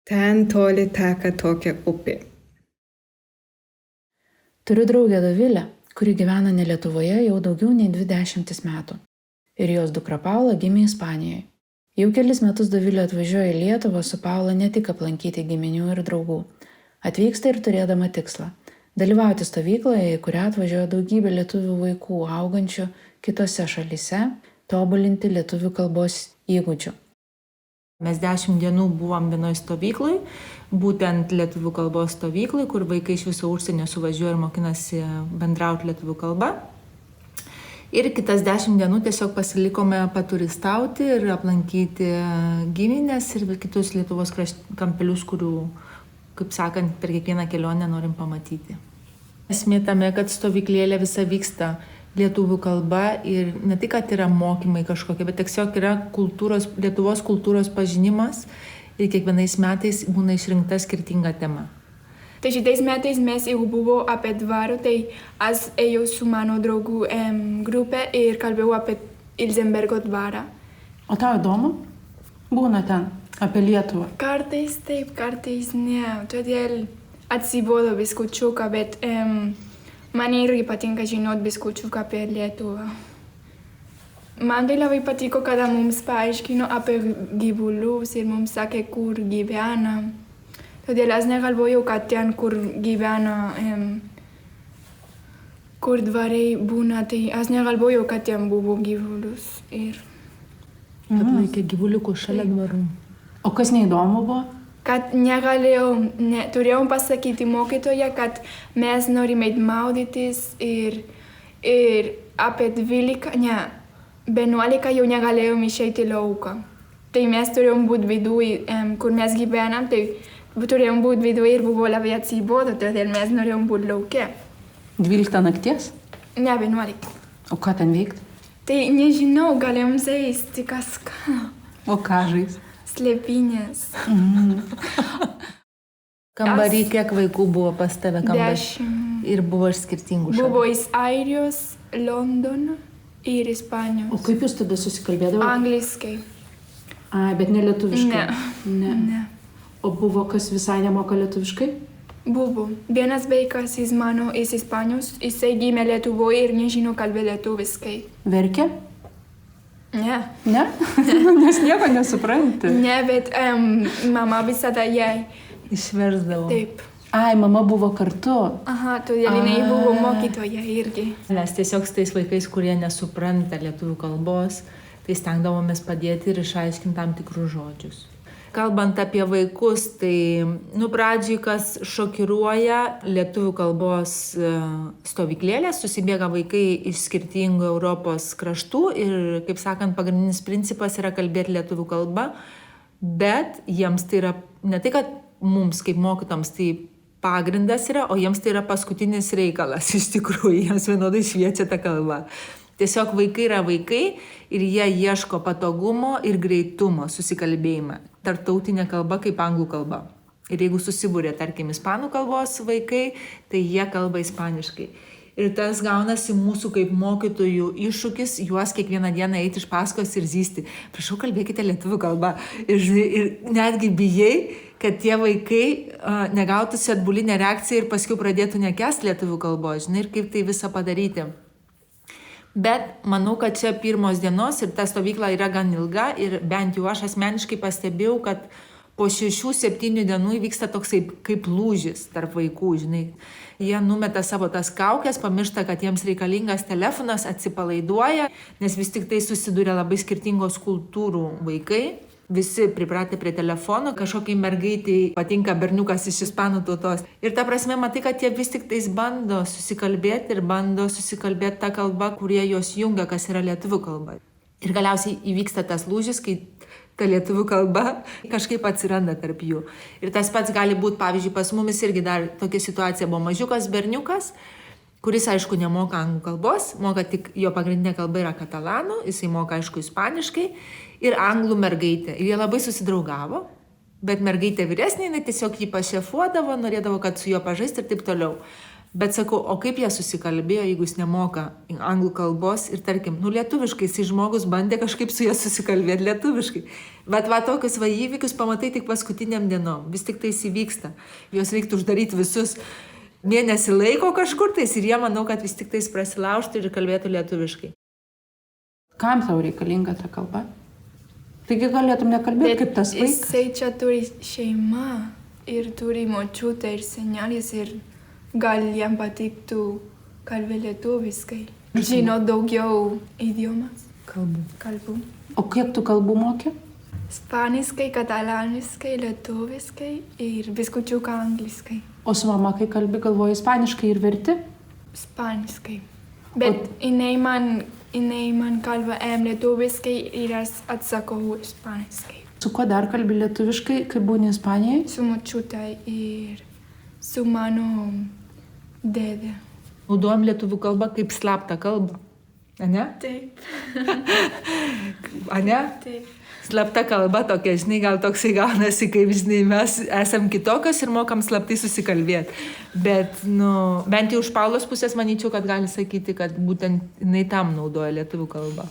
Ten toli teka tokia upė. Turiu draugę Dovilę, kuri gyvena ne Lietuvoje jau daugiau nei 20 metų. Ir jos dukra Paula gimė Ispanijoje. Jau kelis metus Dovilė atvažiuoja į Lietuvą su Paula ne tik aplankyti giminių ir draugų. Atvyksta ir turėdama tikslą – dalyvauti stovykloje, į kurią atvažiuoja daugybė lietuvių vaikų augančių kitose šalyse, tobulinti lietuvių kalbos įgūdžių. Mes 10 dienų buvom vienoje stovyklai, būtent lietuvių kalbos stovyklai, kur vaikai iš viso užsienio suvažiuoja ir mokinasi bendrauti lietuvių kalbą. Ir kitas 10 dienų tiesiog pasilikome paturistauti ir aplankyti giminės ir kitus Lietuvos kampelius, kurių, kaip sakant, per kiekvieną kelionę norim pamatyti. Esmė tame, kad stovyklėlė visa vyksta lietuvių kalba ir ne tik, kad yra mokymai kažkokie, bet tiesiog yra Lietuvos kultūros pažinimas ir kiekvienais metais būna išrinkta skirtinga tema. Tai šitais metais mes jau buvo apie dvarą, tai aš ėjau su mano draugų grupė ir kalbėjau apie Ilzenbergo dvarą. O tau įdomu? Būna ten apie Lietuvą? Kartais taip, kartais ne. Todėl atsibodo biškučiuką, bet man irgi patinka žinot biškučiuką apie Lietuvą. Man tai labai patiko, kada mums paaiškino apie gyvulius ir mums sakė, kur gyvena. Todėl aš negalvojau, kad ten, kur gyvena, kur dvarai būna, tai aš negalvojau, kad ten buvo gyvulius. Kad laikė gyvuliukų šalia dvarų. O kas neįdomu buvo? Kad turėjau pasakyti mokytoją, kad mes norime maudytis ir apie 11 jau negalėjom išeiti lauką. Tai mes turėjom būti viduj, kur mes gyvenam, tai turėjom būti viduje ir buvo labai atsibodo, todėl mes norėjom būti lauke. 12 nakties? Ne, 11. O ką ten veikti? Tai nežinau, galėjom žaisti kažką. O ką žais? Slėpynės. Kambarį, kiek vaikų buvo pas tave kambarį? 10. Ir buvo iš skirtingų šalių? Buvo iš Airijos, Londono ir Ispanijos. O kaip jūs tada susikalbėdavo? Angliškai. Ai, bet ne lietuviškai? Ne. O buvo kas visai nemoka lietuviškai? Buvo. Vienas vaikas iš mano iš Ispanijos, jisai gimė Lietuvoje ir nežino kalbėti lietuviškai. Verkė? Ne. Ne? Nes nieko nesupranti. Ne, bet mama visada jai. Išversdavo. Taip. Ai, mama buvo kartu. Aha, todėl jinai buvo mokytoja irgi. Mes tiesiog su tais vaikais, kurie nesupranta lietuvių kalbos, tai stengdavomės padėti ir išaiškinti tam tikrus žodžius. Kalbant apie vaikus, tai pradžiai, kas šokiruoja, lietuvių kalbos stovyklėlė, susibėga vaikai iš skirtingų Europos kraštų ir, kaip sakant, pagrindinis principas yra kalbėti lietuvių kalba, bet jiems tai yra ne tai, kad mums kaip mokytoms tai pagrindas yra, o jiems tai yra paskutinis reikalas, iš tikrųjų, jiems vienodai šviečia ta kalba. Tiesiog vaikai yra vaikai ir jie ieško patogumo ir greitumo susikalbėjimą. Tarptautinė kalba kaip anglų kalba. Ir jeigu susibūrė, tarkim, ispanų kalbos vaikai, tai jie kalba ispaniškai. Ir tas gaunasi mūsų kaip mokytojų iššūkis, juos kiekvieną dieną eiti iš paskos ir zysti. Prašau, kalbėkite lietuvių kalbą. Ir netgi bijai, kad tie vaikai negautųsi atbulinę reakciją ir paskui pradėtų nekęsti lietuvių kalbos. Žinai, ir kaip tai visą padaryti. Bet manau, kad čia pirmos dienos ir ta stovykla yra gan ilga ir bent jau aš asmeniškai pastebėjau, kad po 6-7 dienų įvyksta toksai kaip lūžis tarp vaikų, žinai. Jie numeta savo tas kaukės, pamiršta, kad jiems reikalingas telefonas, atsipalaiduoja, nes vis tik tai susiduria labai skirtingos kultūrų vaikai. Visi pripratę prie telefonų, kažkokiai mergaitai patinka berniukas iš ispanų tautos. Ir ta prasme, matai, kad jie vis tik tais bando susikalbėti ir bando susikalbėti tą kalbą, kurie jos jungia, kas yra lietuvių kalba. Ir galiausiai įvyksta tas lūžis, kai ta lietuvių kalba kažkaip atsiranda tarp jų. Ir tas pats gali būti, pavyzdžiui, pas mumis irgi dar tokia situacija buvo mažiukas berniukas, kuris, aišku, nemoka anglų kalbos, moka tik, jo pagrindinė kalba yra katalanų, jisai moka, aišku, ispaniškai ir anglų mergaitė. Ir jie labai susidraugavo, bet mergaitė vyresnė, jinai tiesiog jį pašefuodavo, norėdavo, kad su juo pažaisti ir taip toliau. Bet sakau, o kaip jie susikalbėjo, jeigu jis nemoka anglų kalbos ir tarkim, lietuviškai, jis žmogus bandė kažkaip su juo susikalbėti lietuviškai. Bet tokius įvykius pamatai tik paskutiniam dienom, vis tik tai įvyksta. Juos reiktų uždaryti visus mėnesį laiko kažkur tais ir jie manau, kad vis tik tai prasilaužtų ir kalbėtų lietuviškai. Kam tau reikalinga ta kalba? Taigi galėtum nekalbėti kaip tas vaikas. Jisai čia turi šeimą ir turi močiutę ir senelis ir gal jam patiktų kalbėti lietuviškai. Žino daugiau idiomas. Kalbų. O kiek tu kalbų moki? Spaniškai, katalaniškai, lietuviškai ir biškučiuką angliškai. O su mama, kai kalbi, galvoji ispaniškai ir verti? Spaniškai. Bet jinai man kalba lietuviškai ir aš atsakau ispaniškai. Su kuo dar kalbi lietuviškai, kai būni Ispanijoje? Su močiute ir su mano dėdė. Naudojam lietuvių kalbą kaip slaptą kalbą. Ane? Taip. Ane? Taip. Slapta kalba tokia, žinai, gal toksai gaunasi, kaip, žinai, mes esam kitokios ir mokam slaptai susikalbėti. Bet, bent jau iš Paulos pusės manyčiau, kad gali sakyti, kad būtent jinai tam naudoja lietuvių kalbą.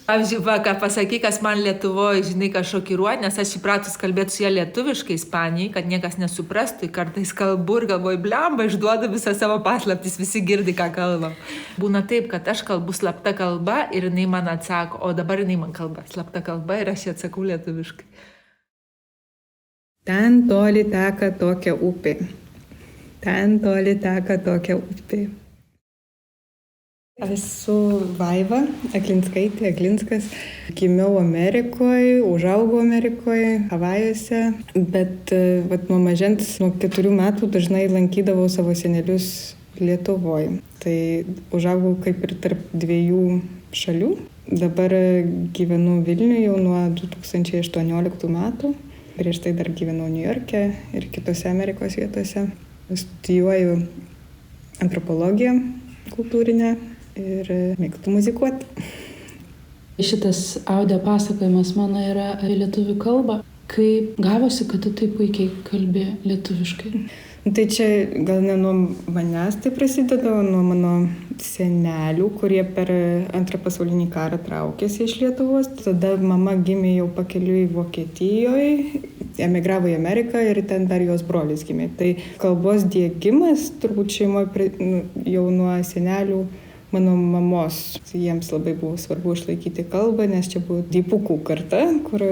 Pavyzdžiui, ką pasaky, kas man Lietuvoje, žinai, ką šokiruoja, nes aš įpratus kalbėti su ją lietuviškai Ispanijai, kad niekas nesuprastų, kartais kalbu ir galvoju, blemba, išduodu visą savo paslaptis, visi girdi, ką kalbam. Būna taip, kad aš kalbu slapta kalba ir jinai man atsako, o dabar jinai man kalba slapta kalba ir aš ją atsakau lietuviškai. Ten toli teka tokia upė. Ten toli teka tokia upė. Esu Vaiva Aklinskaitė, Aklinskas. Gimiau Amerikoje, užaugau Amerikoje, Havajuose, bet nuo mažens, nuo 4 metų dažnai lankydavau savo senelius Lietuvoje. Tai užaugau kaip ir tarp 2 šalių. Dabar gyvenu Vilniuje jau nuo 2018 metų. Prieš tai dar gyvenau Niujorke ir kitose Amerikos vietose. Studijuoju antropologiją kultūrinę ir mėgstu muzikuoti. Šitas audio pasakojimas mano yra apie lietuvių kalbą. Kaip gavosi, kad tu taip puikiai kalbi lietuviškai? Tai čia gal ne nuo manęs tai prasideda, o nuo mano senelių, kurie per Antrą pasaulinį karą traukėsi iš Lietuvos. Tada mama gimė jau pakeliui Vokietijoje, emigravo į Ameriką ir ten dar jos brolis gimė. Tai kalbos diegimas turbūt šeimoje jau nuo senelių mano mamos. Jiems labai buvo svarbu išlaikyti kalbą, nes čia buvo dipukų karta, kur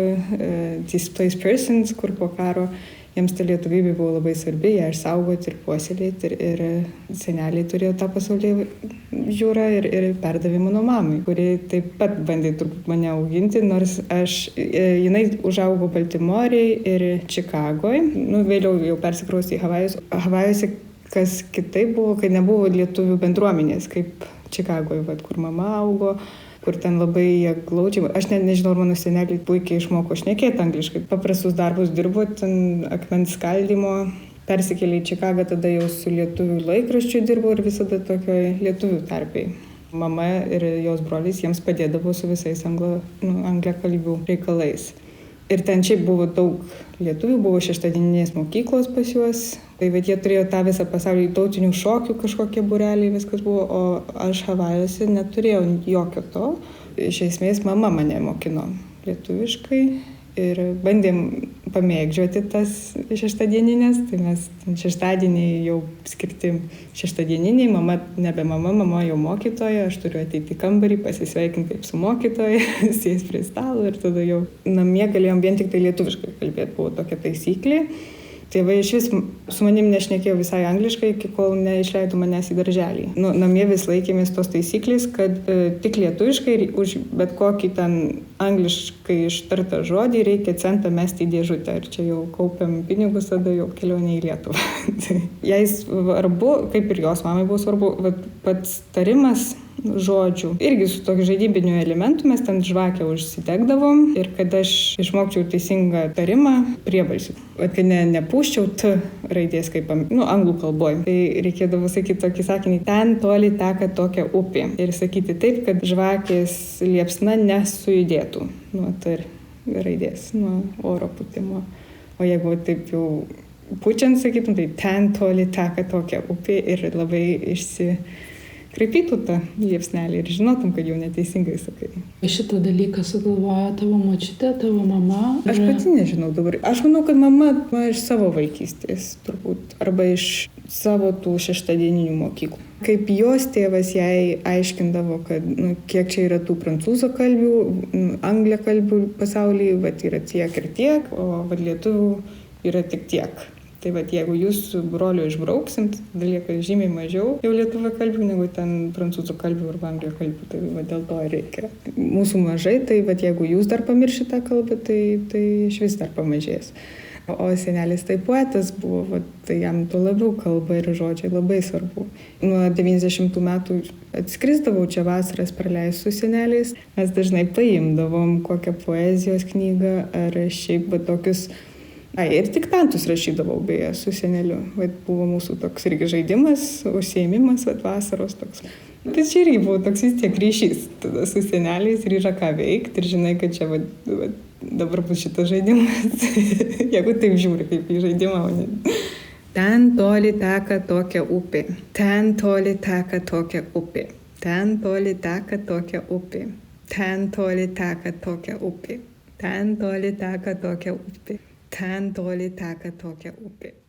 displaced persons, kur po karo jiems ta lietuvybė buvo labai svarbi, ją išsaugoti ir puoselėti. Ir seneliai turėjo tą pasaulyje žiūrą ir perdavė mano mamai, kuri taip pat bandė turbūt mane auginti, nors jinai užaugo Baltimorėje ir Čikagoje. Vėliau jau persikraustė į Havajus. Havajuose kas kitaip buvo, kai nebuvo lietuvių bendruomenės, kaip Čikagoje, kur mama augo, kur ten labai jie glaudžiai. Aš nežinau, ar mano seneliai puikiai išmoko šnekėti angliškai. Paprastus darbus dirbo, ten akmens skaldimo, persikėlė į Čikagą, tada jau su lietuvių laikraščiu dirbo ir visada tokioj lietuvių tarpiai. Mama ir jos brolis jiems padėdavo su visais angliakalbių reikalais. Ir ten šiaip buvo daug lietuvių, buvo šeštadieninės mokyklos pas juos. Tai jie turėjo tą visą pasaulį, tautinių šokių kažkokie būreliai, viskas buvo, o aš Havajuose neturėjau jokio to. Iš esmės mama mane mokino lietuviškai ir bandėm pamėgdžioti tas šeštadieninės. Tai mes šeštadieniai jau skirti šeštadieniniai, mama nebe mama jau mokytoja, aš turiu ateiti į kambarį, pasisveikinti kaip su mokytoja, sės prie stalo ir tada jau namie galėjom vien tik tai lietuviškai kalbėti, buvo tokia taisyklė. Tėvai iš vis su manim nešnekėjo visai angliškai, iki kol neišleido manęs į darželį. Namie vis laikėmės tos taisyklės, kad tik lietuviškai ir už bet kokį ten angliškai ištartą žodį reikia centą mesti į dėžutę. Ir čia jau kaupiam pinigus, tada jau kelionė į Lietuvą. Jai svarbu, kaip ir jos mamai buvo svarbu, pats tarimas žodžių. Irgi su tokiu žaidybiniu elementu mes ten žvakę užsidegdavom ir kad aš išmokčiau teisingą tarimą priebalsių. Kad nepūščiau T raidės kaip anglų kalboje. Tai reikėdavo sakyti tokį sakinį, ten toli teka tokia upė. Ir sakyti taip, kad žvakės liepsna nesujudėtų nuo T raidės, nuo oro pūtimo. O jeigu taip jau pučiant sakytum, tai ten toli teka tokia upė ir labai išsikraipytų tą liepsnelį ir žinotum, kad jau neteisingai sakai. Šitą dalyką sugalvojo tavo močiutė, tavo mama? Aš pati nežinau dabar. Aš manau, kad mama iš savo vaikystės turbūt, arba iš savo tų šeštadieninių mokyklų. Kaip jos tėvas jai aiškindavo, kad kiek čia yra tų prancūzų kalbių, angliakalbių pasaulyje, vat yra tiek ir tiek, o vat lietuvių yra tik tiek. Tai vat jeigu jūs su broliu išbrauksim, tada lieka žymiai mažiau jau lietuvių kalbių negu ten prancūzų kalbių arba anglių kalbių. Tai vat dėl to reikia. Mūsų mažai, tai vat jeigu jūs dar pamiršite tą kalbą, tai iš vis dar pamažės. O senelis tai poetas buvo, vat, tai jam tuo labiau kalba ir žodžiai labai svarbu. Nuo 90 metų atskrisdavau čia vasaras praleisti su seneliais. Mes dažnai paimdavom kokią poezijos knygą ar šiaip tokius. Ir diktantus rašydavau beje su seneliu. Vat buvo mūsų toks irgi žaidimas, užsiėmimas, vasaros toks. Bet čia irgi buvo toks vis tiek ryšys tada su seneliais ir yra ką veikti ir žinai, kad čia dabar bus šitas žaidimas. Jeigu taip žiūri kaip į žaidimą. Ten toli teka tokia upė. Ten toli teka tokia upė. Ten toli teka tokia upė. Ten toli teka tokia upė. Ten toli teka tokia upė. Ten toli teka tokia upė.